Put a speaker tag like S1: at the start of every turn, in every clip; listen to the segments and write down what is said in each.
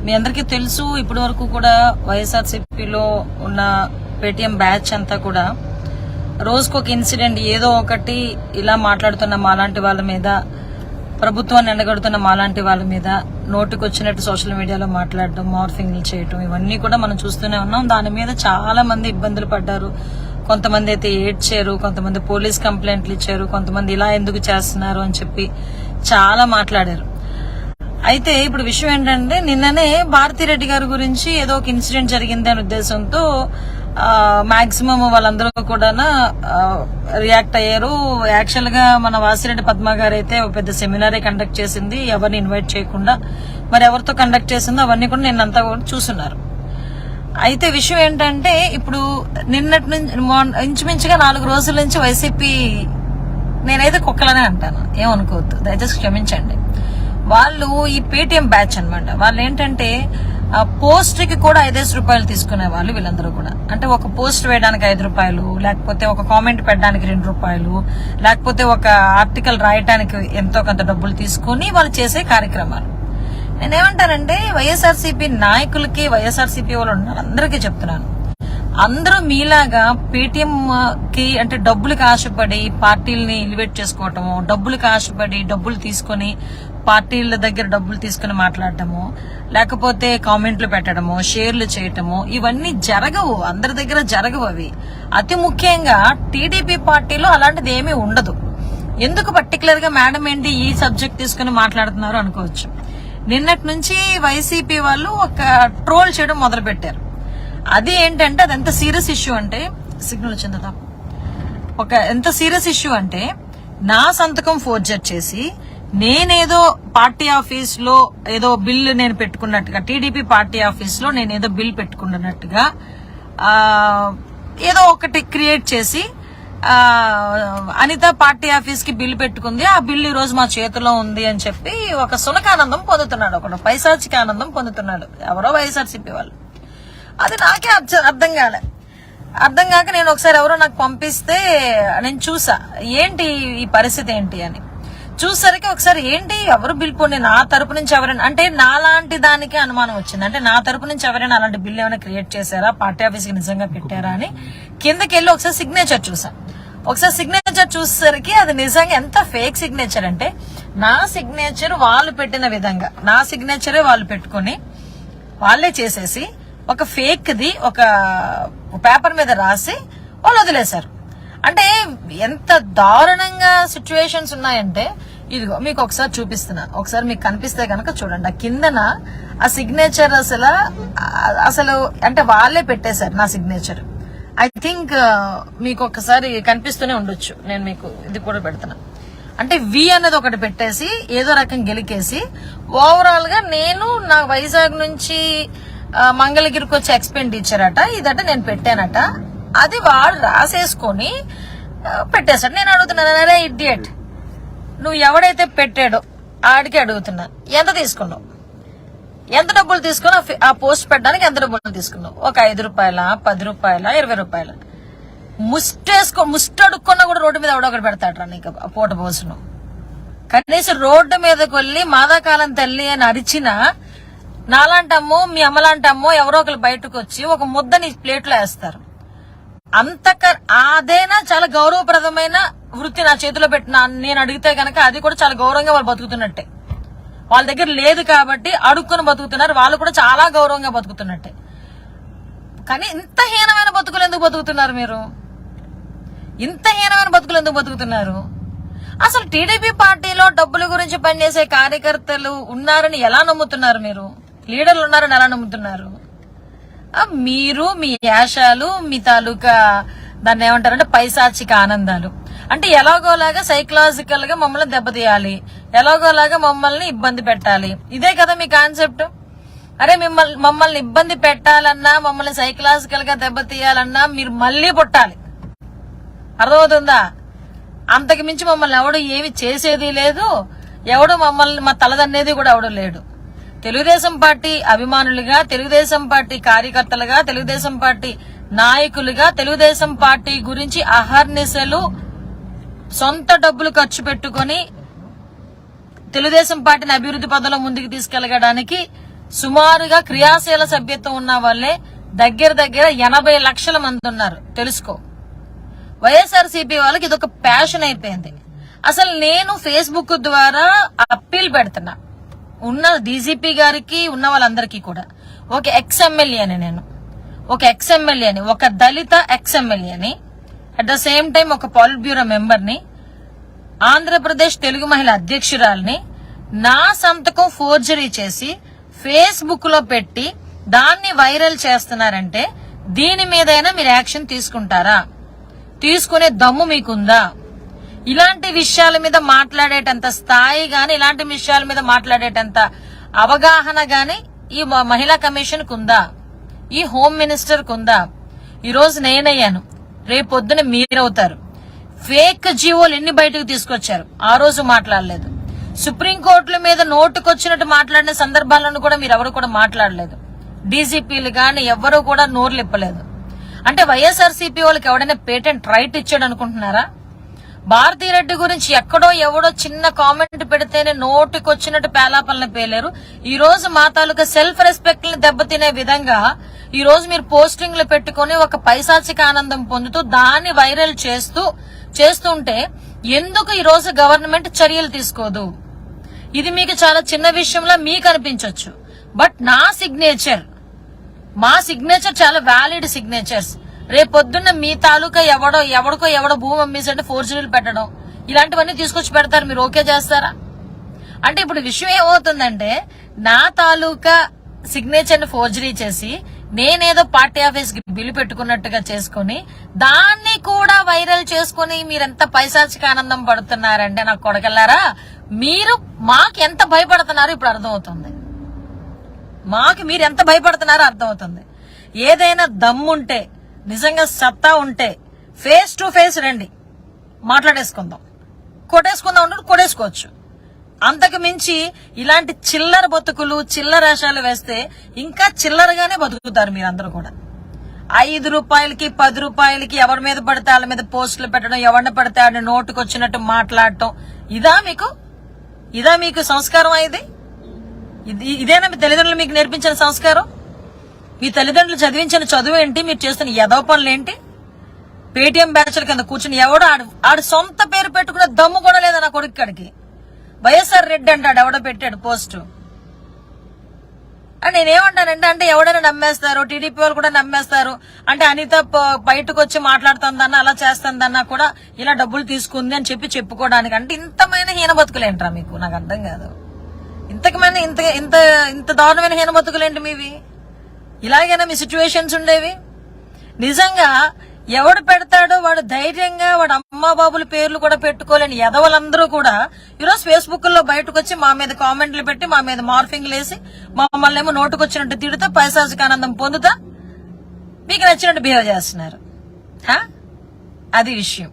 S1: మీ అందరికీ తెలుసు, ఇప్పటి వరకు కూడా వైఎస్ఆర్సీపీలో ఉన్న పేటీఎం బ్యాచ్ అంతా కూడా రోజుకొక ఇన్సిడెంట్ ఏదో ఒకటి ఇలా మాట్లాడుతున్న మాలాంటి వాళ్ళ మీద, ప్రభుత్వాన్ని ఎండగడుతున్న మాలాంటి వాళ్ళ మీద నోటికొచ్చినట్టు సోషల్ మీడియాలో మాట్లాడడం, మార్ఫింగ్లు చేయటం, ఇవన్నీ కూడా మనం చూస్తూనే ఉన్నాం. దాని మీద చాలా మంది ఇబ్బందులు పడ్డారు. కొంతమంది అయితే ఏడ్చారు, కొంతమంది పోలీస్ కంప్లైంట్లు ఇచ్చారు, కొంతమంది ఇలా ఎందుకు చేస్తున్నారు అని చెప్పి చాలా మాట్లాడారు. అయితే ఇప్పుడు విషయం ఏంటంటే, నిన్ననే భారతిరెడ్డి గారి గురించి ఏదో ఒక ఇన్సిడెంట్ జరిగింది అనే ఉద్దేశంతో మాక్సిమం వాళ్ళందరూ కూడా రియాక్ట్ అయ్యారు. యాక్చువల్ గా మన వాసిరెడ్డి పద్మ గారు అయితే ఒక పెద్ద సెమినారే కండక్ట్ చేసింది, ఎవరిని ఇన్వైట్ చేయకుండా. మరి ఎవరితో కండక్ట్ చేసిందో అవన్నీ కూడా నిన్నంతా కూడా చూస్తున్నారు. అయితే విషయం ఏంటంటే, ఇప్పుడు నిన్నటి నుంచి ఇంచుమించుగా 4 రోజుల నుంచి వైసీపీ, నేనైతే కుక్కలనే అంటాను, ఏమనుకోవద్దు, దయచేసి క్షమించండి. వాళ్ళు ఈ పేటీఎం బ్యాచ్ అన్నమాట. వాళ్ళు ఏంటంటే పోస్ట్ కి కూడా 5 రూపాయలు తీసుకునే వాళ్ళు వీళ్ళందరూ కూడా. అంటే ఒక పోస్ట్ వేయడానికి 5 రూపాయలు, లేకపోతే ఒక కామెంట్ పెట్టడానికి 2 రూపాయలు, లేకపోతే ఒక ఆర్టికల్ రాయడానికి ఎంతో కొంత డబ్బులు తీసుకుని వాళ్ళు చేసే కార్యక్రమాలు. నేనేమంటానంటే, వైఎస్ఆర్సీపీ నాయకులకి, వైఎస్ఆర్సీపీ వాళ్ళు ఉన్నారు అందరికీ చెప్తున్నాను, అందరూ మీలాగా పేటీఎం కి అంటే డబ్బులకు ఆశపడి పార్టీలని ఎలివేట్ చేసుకోవటము, డబ్బులకు ఆశపడి డబ్బులు తీసుకుని పార్టీల దగ్గర డబ్బులు తీసుకుని మాట్లాడటము, లేకపోతే కామెంట్లు పెట్టడము, షేర్లు చేయటము, ఇవన్నీ జరగవు, అందరి దగ్గర జరగవు. అవి అతి ముఖ్యంగా టీడీపీ పార్టీలో అలాంటిది ఏమీ ఉండదు. ఎందుకు పర్టికులర్ గా మేడం ఏంటి ఈ సబ్జెక్ట్ తీసుకుని మాట్లాడుతున్నారు అనుకోవచ్చు. నిన్నటి నుంచి వైసీపీ వాళ్ళు ఒక ట్రోల్ చేయడం మొదలు పెట్టారు. అది ఏంటంటే, అది ఎంత సీరియస్ ఇష్యూ అంటే, సిగ్నల్ వచ్చిందా, ఎంత సీరియస్ ఇష్యూ అంటే, నా సంతకం ఫోర్జర్ చేసి నేనేదో పార్టీ ఆఫీస్ లో ఏదో బిల్లు నేను పెట్టుకున్నట్టుగా, టీడీపీ పార్టీ ఆఫీస్ లో నేనేదో బిల్ పెట్టుకున్నట్టుగా ఏదో ఒకటి క్రియేట్ చేసి అనిత పార్టీ ఆఫీస్ కి బిల్ పెట్టుకుంది, ఆ బిల్ ఈ రోజు మా చేతిలో ఉంది అని చెప్పి ఒక సునకానందం పొందుతున్నాడు, ఒక పైశాచిక ఆనందం పొందుతున్నాడు ఎవరో వైఎస్ఆర్సీపీ వాళ్ళు. అది నాకే అర్థం కాక నేను ఒకసారి ఎవరో నాకు పంపిస్తే నేను చూసా, ఏంటి ఈ పరిస్థితి ఏంటి అని చూసరికి, ఒకసారి ఏంటి ఎవరు బిల్ పోనీ నా తరపు నుంచి ఎవరైనా, అంటే నాలాంటి దానికి అనుమానం వచ్చింది. అంటే నా తరపు నుంచి ఎవరైనా అలాంటి బిల్ ఏమైనా క్రియేట్ చేశారా, పార్టీ ఆఫీస్ కి నిజంగా పెట్టారా అని కిందకి వెళ్ళి ఒకసారి సిగ్నేచర్ చూసా. ఒకసారి సిగ్నేచర్ చూసేసరికి అది నిజంగా ఎంత ఫేక్ సిగ్నేచర్ అంటే, నా సిగ్నేచర్ వాళ్ళు పెట్టిన విధంగా, నా సిగ్నేచరే వాళ్ళు పెట్టుకుని వాళ్ళే చేసేసి ఒక ఫేక్ ది ఒక పేపర్ మీద రాసి వాళ్ళు వదిలేశారు. అంటే ఎంత దారుణంగా సిచ్యువేషన్స్ ఉన్నాయంటే, ఇదిగో మీకు ఒకసారి చూపిస్తున్నా, ఒకసారి మీకు కనిపిస్తే కనుక చూడండి. ఆ కిందన ఆ సిగ్నేచర్ అసలు అంటే వాళ్ళే పెట్టేశారు నా సిగ్నేచర్. ఐ థింక్ మీకు ఒకసారి కనిపిస్తూనే ఉండొచ్చు, నేను మీకు ఇది కూడా పెడుతున్నా. అంటే వి అనేది ఒకటి పెట్టేసి ఏదో రకం గెలికేసి ఓవరాల్ గా నేను నా వైజాగ్ నుంచి మంగళగిరికి వచ్చే ఎక్స్పెండిచర్ అట, ఇదట నేను పెట్టానట, అది వాడు రాసేసుకొని పెట్టేశాడు. నేను అడుగుతున్నాను, అరే ఇడియట్, నువ్వు ఎవడైతే పెట్టాడో ఆడికి అడుగుతున్నా, ఎంత తీసుకున్నావు, ఎంత డబ్బులు తీసుకున్నావు, ఆ పోస్ట్ పెట్టడానికి ఎంత డబ్బులు తీసుకున్నావు? ఒక 5 రూపాయల, 10 రూపాయల, 20 రూపాయల? ముష్టి అడుక్కున్నా కూడా రోడ్డు మీద ఎవడో ఒకటి పెడతాడు నీకు పూట పోసును. కనీసం రోడ్డు మీదకి వెళ్ళి మాదాకాలం తల్లి అని అరిచినా, నాలాంటమ్మో మీ అమ్మలాంటమ్మో ఎవరో ఒకరు బయటకు వచ్చి ఒక ముద్దని ప్లేట్లో వేస్తారు. అదేనా చాలా గౌరవప్రదమైన వృత్తి నా చేతిలో పెట్టిన నేను అడిగితే కనుక అది కూడా చాలా గౌరవంగా వాళ్ళు బతుకుతున్నట్టే. వాళ్ళ దగ్గర లేదు కాబట్టి అడుక్కుని బతుకుతున్నారు, వాళ్ళు కూడా చాలా గౌరవంగా బతుకుతున్నట్టే. కానీ ఇంత హీనమైన బతుకులు ఎందుకు బతుకుతున్నారు మీరు? ఇంత హీనమైన బతుకులు ఎందుకు బతుకుతున్నారు? అసలు టీడీపీ పార్టీలో డబ్బుల గురించి పనిచేసే కార్యకర్తలు ఉన్నారని ఎలా నమ్ముతున్నారు మీరు? లీడర్లు ఉన్నారని ఎలా నమ్ముతున్నారు? మీరు మీ యాషాలు, మీ తాలూకా దాన్ని ఏమంటారంటే పైశాచిక ఆనందాలు, అంటే ఎలాగోలాగా సైకలాజికల్ గా మమ్మల్ని దెబ్బతీయాలి, ఎలాగోలాగా మమ్మల్ని ఇబ్బంది పెట్టాలి, ఇదే కదా మీ కాన్సెప్ట్. అరే మమ్మల్ని ఇబ్బంది పెట్టాలన్నా, మమ్మల్ని సైకలాజికల్ గా దెబ్బతీయాలన్నా మీరు మళ్ళీ పుట్టాలి, అర్థమవుతుందా? అంతకు మించి మమ్మల్ని ఎవడు ఏమి చేసేది లేదు, ఎవడు మమ్మల్ని మా తలదన్నేది కూడా ఎవడు లేడు. తెలుగుదేశం పార్టీ అభిమానులుగా, తెలుగుదేశం పార్టీ కార్యకర్తలుగా, తెలుగుదేశం పార్టీ నాయకులుగా, తెలుగుదేశం పార్టీ గురించి అహర్నిశలు సొంత డబ్బులు ఖర్చు పెట్టుకుని తెలుగుదేశం పార్టీని అభివృద్ధి పదంలో ముందుకు తీసుకెళ్లడానికి సుమారుగా క్రియాశీల సభ్యత్వం ఉన్న వాళ్ళే దగ్గర 80 లక్షల మంది ఉన్నారు. తెలుసుకో. వైఎస్ఆర్సీపీ వాళ్ళకి ఇదొక ప్యాషన్ అయిపోయింది. అసలు నేను ఫేస్బుక్ ద్వారా అప్పీల్ పెడుతున్నా ఉన్న డీజీపీ గారికి, ఉన్న వాళ్ళందరికీ కూడా. ఒక ఎక్స్ఎమ్మెల్యేని నేను, ఒక ఎక్స్ఎమ్మెల్యేని, ఒక దళిత ఎక్స్ఎమ్మెల్యేని, అట్ ద సేమ్ టైం ఒక పాలిట్ బ్యూరో మెంబర్ని, ఆంధ్రప్రదేశ్ తెలుగు మహిళా అధ్యక్షురాల్ని నా సంతకం ఫోర్జరీ చేసి ఫేస్బుక్ లో పెట్టి దాన్ని వైరల్ చేస్తున్నారంటే దీని మీదైనా మీరు యాక్షన్ తీసుకుంటారా? తీసుకునే దమ్ము మీకుందా? ఇలాంటి విషయాల మీద మాట్లాడేటంత స్థాయి గాని, ఇలాంటి విషయాల మీద మాట్లాడేటంత అవగాహన గాని ఈ మహిళా కమిషన్ కుందా? ఈ హోమ్ మినిస్టర్ కుందా? ఈ రోజు నేనయ్యాను, రేపొద్దున మీరవుతారు. ఫేక్ జీవోలు ఎన్ని బయటకు తీసుకొచ్చారు, ఆ రోజు మాట్లాడలేదు. సుప్రీంకోర్టుల మీద నోటుకొచ్చినట్టు మాట్లాడిన సందర్భాలను కూడా మీరు ఎవరు కూడా మాట్లాడలేదు. డీజీపీలు గాని ఎవరు కూడా నోర్లు ఇప్పలేదు. అంటే వైఎస్ఆర్సీపీ వాళ్ళకి ఎవడైనా పేటెంట్ రైట్ ఇచ్చాడు అనుకుంటున్నారా? భారతీరెడ్డి గురించి ఎక్కడో ఎవడో చిన్న కామెంట్ పెడితేనే నోటికొచ్చినట్టు పేలాపల్ని పేలేరు. ఈ రోజు మా తాలూకా సెల్ఫ్ రెస్పెక్ట్ ని దెబ్బతినే విధంగా ఈ రోజు మీరు పోస్టింగ్లు పెట్టుకుని ఒక పైశాచిక ఆనందం పొందుతూ దాన్ని వైరల్ చేస్తుంటే ఎందుకు ఈ రోజు గవర్నమెంట్ చర్యలు తీసుకోదు? ఇది మీకు చాలా చిన్న విషయంలో మీకు అనిపించవచ్చు. బట్ మా సిగ్నేచర్ చాలా వ్యాలిడ్ సిగ్నేచర్స్. రేపొద్దున్న మీ తాలూకా ఎవడో భూమి అమ్మేసంటే ఫోర్జరీలు పెట్టడం, ఇలాంటివన్నీ తీసుకొచ్చి పెడతారు. మీరు ఓకే చేస్తారా? అంటే ఇప్పుడు విషయం ఏమవుతుందంటే, నా తాలూకా సిగ్నేచర్ ని ఫోర్జరీ చేసి నేనేదో పార్టీ ఆఫీస్ కి బిల్లు పెట్టుకున్నట్టుగా చేసుకుని దాన్ని కూడా వైరల్ చేసుకుని మీరెంత పైశాచిక ఆనందం పడుతున్నారంటే నాకు కొడగల్లారా, మీరు మాకు ఎంత భయపడుతున్నారో ఇప్పుడు అర్థమవుతుంది. మీరు ఎంత భయపడుతున్నారో అర్థమవుతుంది. ఏదైనా దమ్ముంటే, నిజంగా సత్తా ఉంటే ఫేస్ టు ఫేస్ రండి, మాట్లాడేసుకుందాం. కొట్టేసుకోవచ్చు. అంతకు మించి ఇలాంటి చిల్లర బతుకులు, చిల్లర వేషాలు వేస్తే ఇంకా చిల్లరగానే బతుకుతారు మీరందరూ కూడా. 5 రూపాయలకి 10 రూపాయలకి ఎవరి మీద పడితే వాళ్ళ మీద పోస్టులు పెట్టడం, ఎవరిని పడితే ఆడిని నోటుకొచ్చినట్టు మాట్లాడటం, ఇదా మీకు సంస్కారం? ఇదేనా మీ తల్లిదండ్రులు మీకు నేర్పించిన సంస్కారం? మీ తల్లిదండ్రులు చదివించిన చదువు ఏంటి? మీరు చేస్తున్న ఎదవ పనులేంటి? పేటీఎం బ్యాచ్ల కింద కూర్చుని ఎవడో ఆడు సొంత పేరు పెట్టుకునే దమ్ము కూడా లేదా నా కొడుకుడికి. వైఎస్ఆర్ రెడ్డి అంటాడు, ఎవడో పెట్టాడు పోస్టు. నేనేమంటానంటే, అంటే ఎవడైనా నమ్మేస్తారు, టీడీపీ వాళ్ళు కూడా నమ్మేస్తారు. అంటే అనిత బయటకు వచ్చి మాట్లాడుతుందన్నా, అలా చేస్తుందన్నా కూడా ఇలా డబ్బులు తీసుకుంది అని చెప్పుకోవడానికి. అంటే ఇంతమైన హీన బతుకులేంట్రా మీకు? నాకు అర్థం కాదు. ఇంత దారుణమైన హీన బతుకులేంటి మీవి? ఇలాగైనా మీ సిచ్యువేషన్స్ ఉండేవి? నిజంగా ఎవడు పెడతాడో వాడు ధైర్యంగా వాడు అమ్మా బాబుల పేర్లు కూడా పెట్టుకోలేని ఎదవలందరూ కూడా ఈరోజు ఫేస్బుక్ లో బయటకు వచ్చి మా మీద కామెంట్లు పెట్టి, మా మీద మార్ఫింగ్లు వేసి, మమ్మల్ని ఏమో నోటుకొచ్చినట్టు తిడుతా, పైశాచిక ఆనందం పొందుతా, మీకు నచ్చినట్టు బిహేవ్ చేస్తున్నారు. అది విషయం.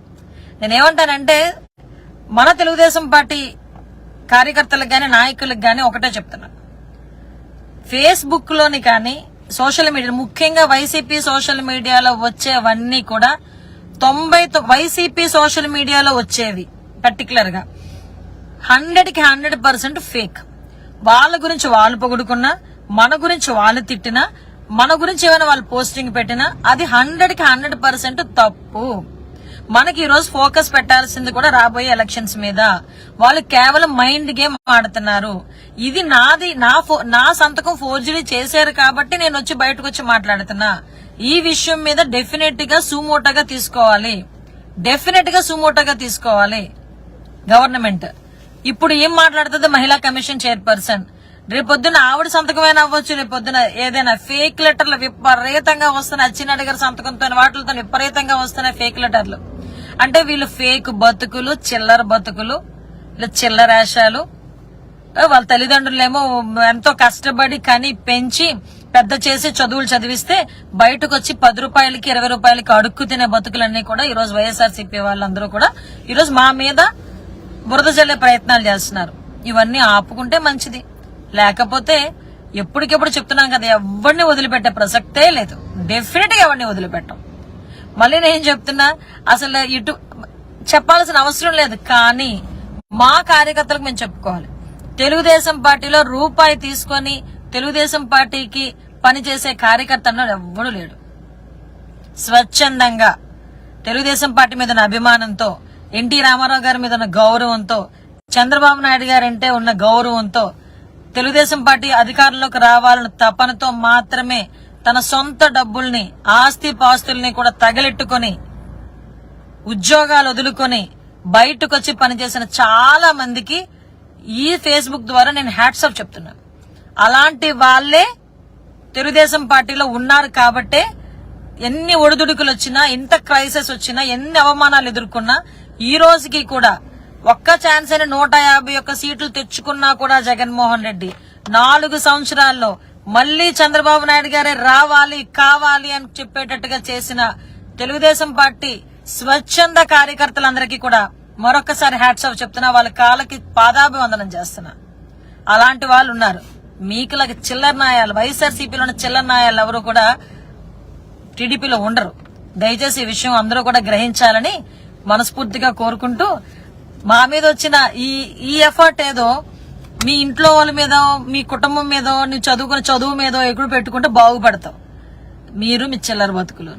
S1: నేనేమంటానంటే, మన తెలుగుదేశం పార్టీ కార్యకర్తలకు గాని, నాయకులకు గాని ఒకటే చెప్తున్నా, ఫేస్బుక్ లోని కానీ సోషల్ మీడియా, ముఖ్యంగా వైసీపీ సోషల్ మీడియాలో వచ్చేవన్నీ కూడా వైసీపీ సోషల్ మీడియాలో వచ్చేవి పర్టికులర్ గా 100కి 100% ఫేక్. వాళ్ళ గురించి వాళ్ళు పొగుడుకున్నా, మన గురించి వాళ్ళు తిట్టినా, మన గురించి ఏమైనా వాళ్ళు పోస్టింగ్ పెట్టినా అది 100కి 100% తప్పు. మనకి ఈ రోజు ఫోకస్ పెట్టాల్సింది కూడా రాబోయే ఎలక్షన్స్ మీద. వాళ్ళు కేవలం మైండ్ గేమ్ ఆడుతున్నారు. ఇది నా సంతకం ఫోర్జరీ చేశారు కాబట్టి నేను వచ్చి బయటకు వచ్చి మాట్లాడుతున్నా. ఈ విషయం మీద డెఫినెట్ గా సుమోటోగా తీసుకోవాలి గవర్నమెంట్. ఇప్పుడు ఏం మాట్లాడుతుంది మహిళా కమిషన్ చైర్పర్సన్? రేపొద్దున ఆవిడ సంతకమైనా అవ్వచ్చు, రేపొద్దున ఏదైనా ఫేక్ లెటర్లు విపరీతంగా వస్తున్నాయి. అచ్చినాయుడు గారి సంతకంతో వాటితో విపరీతంగా వస్తున్నాయి ఫేక్ లెటర్లు. అంటే వీళ్ళు ఫేక్ బతుకులు, చిల్లర బతుకులు, చిల్లరాశాలు. వాళ్ళ తల్లిదండ్రులేమో ఎంతో కష్టపడి కని పెంచి పెద్ద చేసి చదువులు చదివిస్తే బయటకు వచ్చి 10 రూపాయలకి 20 రూపాయలకి అడుక్కు తినే బతుకులన్నీ కూడా ఈ రోజు వైఎస్ఆర్సీపీ వాళ్ళందరూ కూడా ఈ రోజు మా మీద బురద జల్లే ప్రయత్నాలు చేస్తున్నారు. ఇవన్నీ ఆపుకుంటే మంచిది. లేకపోతే ఎప్పటికెప్పుడు చెప్తున్నాం కదా, ఎవరిని వదిలిపెట్టే ప్రసక్తే లేదు. డెఫినెట్ గా ఎవరిని వదిలిపెట్టాం. మళ్ళీ నేను చెప్తున్నా, అసలు ఇటు చెప్పాల్సిన అవసరం లేదు. కానీ మా కార్యకర్తలకు మేము చెప్పుకోవాలి, తెలుగుదేశం పార్టీలో రూపాయి తీసుకొని తెలుగుదేశం పార్టీకి పనిచేసే కార్యకర్త అన్నాడు ఎవ్వడూ లేడు. స్వచ్ఛందంగా తెలుగుదేశం పార్టీ మీద ఉన్న అభిమానంతో, ఎన్టీ రామారావు గారి మీద ఉన్న గౌరవంతో, చంద్రబాబు నాయుడు గారంటే ఉన్న గౌరవంతో, తెలుగుదేశం పార్టీ అధికారంలోకి రావాలన్న తపనతో మాత్రమే తన సొంత డబ్బుల్ని, ఆస్తి పాస్తుల్ని కూడా తగలెట్టుకుని ఉద్యోగాలు వదులుకొని బయటకు వచ్చి పనిచేసిన చాలా మందికి ఈ ఫేస్బుక్ ద్వారా నేను హ్యాట్సాప్ చెప్తున్నాను. అలాంటి వాళ్లే తెలుగుదేశం పార్టీలో ఉన్నారు కాబట్టే ఎన్ని ఒడిదుడుకులు వచ్చినా, ఎంత క్రైసిస్ వచ్చినా, ఎన్ని అవమానాలు ఎదుర్కొన్నా ఈ రోజుకి కూడా ఒక్క ఛాన్స్ అని 151 సీట్లు తెచ్చుకున్నా కూడా జగన్మోహన్ రెడ్డి 4 సంవత్సరాల్లో మళ్లీ చంద్రబాబు నాయుడు గారే రావాలి, కావాలి అని చెప్పేటట్టుగా చేసిన తెలుగుదేశం పార్టీ స్వచ్ఛంద కార్యకర్తలందరికీ కూడా మరొకసారి హ్యాట్సాప్ చెప్తున్నా. వాళ్ళ కాళ్ళకి పాదాభివందనం చేస్తున్నా. అలాంటి వాళ్ళు ఉన్నారు. మీకులాగా చిల్లర నాయాలు, వైఎస్ఆర్సీపీలో ఉన్న చిల్లర నాయాలు ఎవరు కూడా టీడీపీలో ఉండరు. దయచేసి ఈ విషయం అందరూ కూడా గ్రహించాలని మనస్ఫూర్తిగా కోరుకుంటూ, మా మీద వచ్చిన ఈ ఎఫర్ట్ ఏదో మీ ఇంట్లో వాళ్ళ మీద, మీ కుటుంబం మీద, నువ్వు చదువుకున్న చదువు మీద ఎగుడు పెట్టుకుంటే బాగుపడతావు. మీరు మీ చిల్లర బతుకులు.